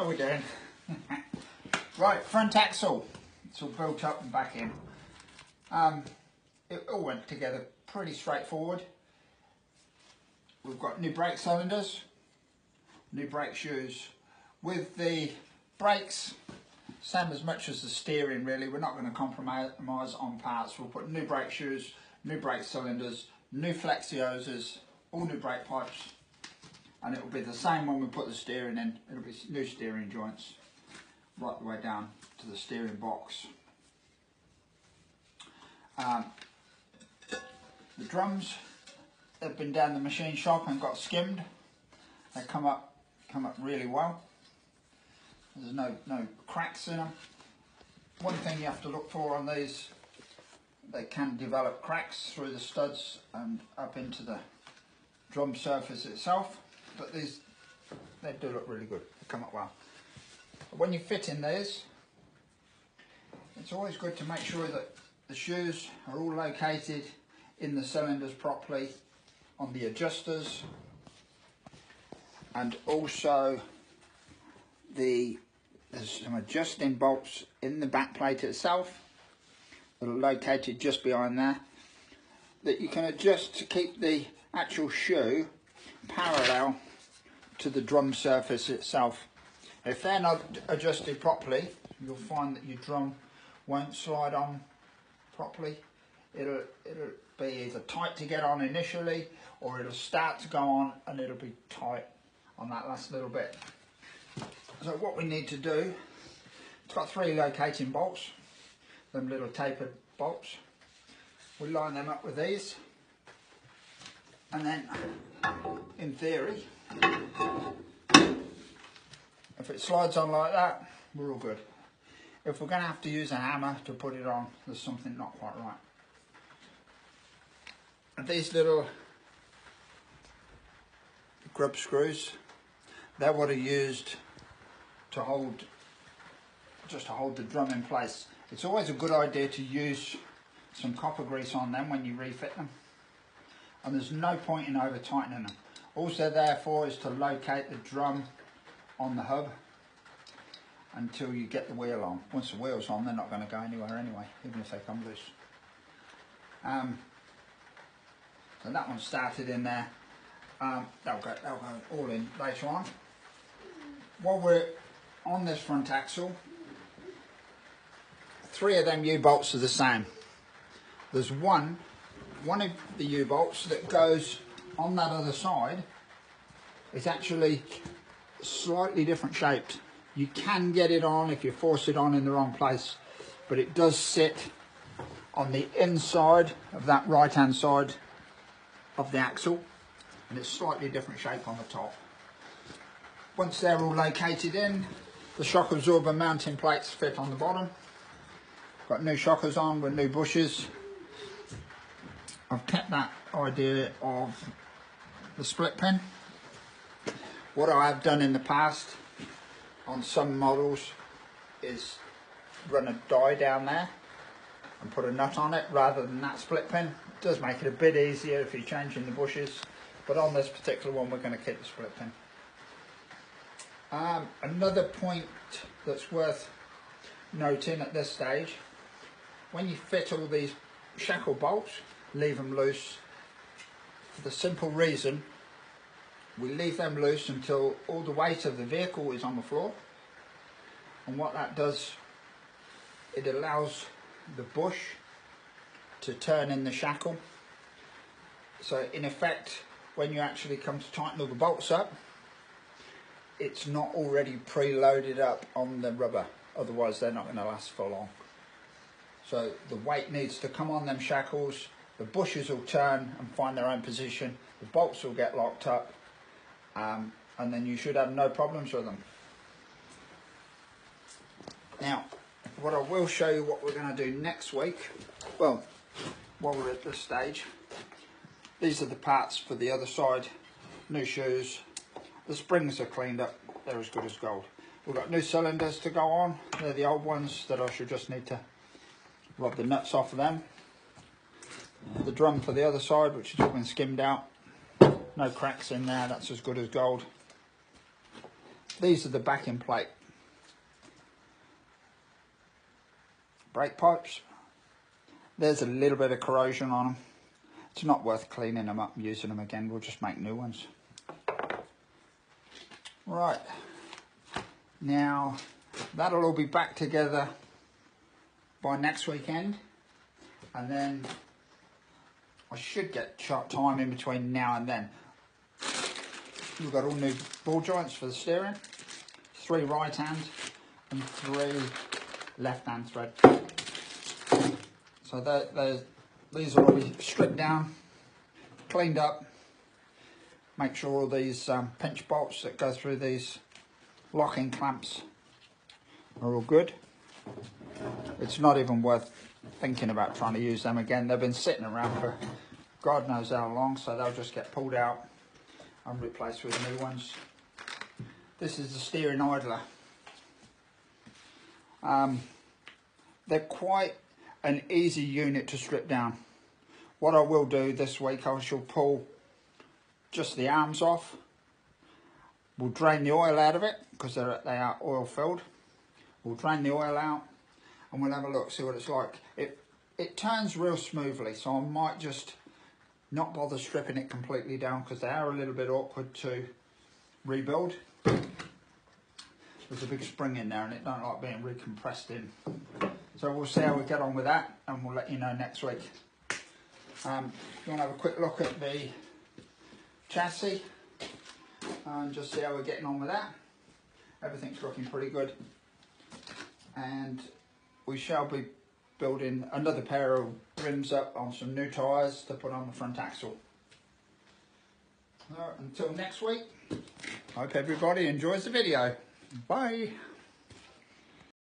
How are we doing? Right, front axle. It's all built up and back in. It all went together pretty straightforward. We've got new brake cylinders, new brake shoes. With the brakes, same as much as the steering really, we're not going to compromise on parts. We'll put new brake shoes, new brake cylinders, new flexi hoses, all new brake pipes, and it will be the same when we put the steering in. It'll be new steering joints right the way down to the steering box. The drums have been down the machine shop and got skimmed. They come up really well. There's no cracks in them. One thing you have to look for on these, they can develop cracks through the studs and up into the drum surface itself, but these, they do look really good. They come up well. But when you fit in these, it's always good to make sure that the shoes are all located in the cylinders properly on the adjusters, and also there's some adjusting bolts in the back plate itself that are located just behind there that you can adjust to keep the actual shoe parallel to the drum surface itself. If they're not adjusted properly, you'll find that your drum won't slide on properly. It'll be either tight to get on initially, or it'll start to go on and it'll be tight on that last little bit. So what we need to do, it's got 3 locating bolts, them little tapered bolts. We line them up with these, and then in theory, if it slides on like that, we're all good. If we're going to have to use a hammer to put it on, there's something not quite right. And these little grub screws, they're what are used to hold, just to hold the drum in place. It's always a good idea to use some copper grease on them when you refit them, and there's no point in over tightening them. All they're there for is to locate the drum on the hub until you get the wheel on. Once the wheel's on, they're not going to go anywhere anyway, even if they come loose. So that one started in there. They'll go all in later on. While we're on this front axle, 3 of them U-bolts are the same. There's one of the U-bolts that goes on that other side. It's actually slightly different shaped. You can get it on if you force it on in the wrong place, but it does sit on the inside of that right hand side of the axle, and it's slightly different shape on the top. Once they're all located in, the shock absorber mounting plates fit on the bottom. Got new shockers on with new bushes. I've kept that idea of the split pin. What I have done in the past on some models is run a die down there and put a nut on it rather than that split pin. It does make it a bit easier if you're changing the bushes, but on this particular one we're going to keep the split pin. Another point that's worth noting at this stage, when you fit all these shackle bolts, leave them loose for the simple reason we leave them loose until all the weight of the vehicle is on the floor, and what that does, it allows the bush to turn in the shackle. So in effect, when you actually come to tighten all the bolts up, it's not already preloaded up on the rubber, otherwise they're not going to last for long. So the weight needs to come on them shackles, the bushes will turn and find their own position, the bolts will get locked up, and then you should have no problems with them. Now, what I will show you what we're going to do next week, well, while we're at this stage, these are the parts for the other side, new shoes, the springs are cleaned up, they're as good as gold. We've got new cylinders to go on, they're the old ones that I should just need to rub the nuts off of them. The drum for the other side, which has all been skimmed out, no cracks in there, that's as good as gold. these are the backing plate. Brake pipes. There's a little bit of corrosion on them. It's not worth cleaning them up and using them again. We'll just make new ones. Right. Now, that'll all be back together by next weekend. And then I should get time in between now and then. We've got all new ball joints for the steering. 3 right hand and 3 left hand thread. So these will all be stripped down, cleaned up. Make sure all these pinch bolts that go through these locking clamps are all good. It's not even worth thinking about trying to use them again. They've been sitting around for God knows how long, so they'll just get pulled out and replaced with new ones. This is the steering idler. They're quite an easy unit to strip down. What I will do this week, I shall pull just the arms off. We'll drain the oil out of it because they are oil filled. We'll drain the oil out and we'll have a look, see what it's like. It turns real smoothly, so I might just not bother stripping it completely down because they are a little bit awkward to rebuild. There's a big spring in there and it don't like being recompressed in. So we'll see how we get on with that and we'll let you know next week. If you want to have a quick look at the chassis and just see how we're getting on with that. Everything's looking pretty good. And we shall be building another pair of rims up on some new tyres to put on the front axle. Until next week, hope everybody enjoys the video. Bye.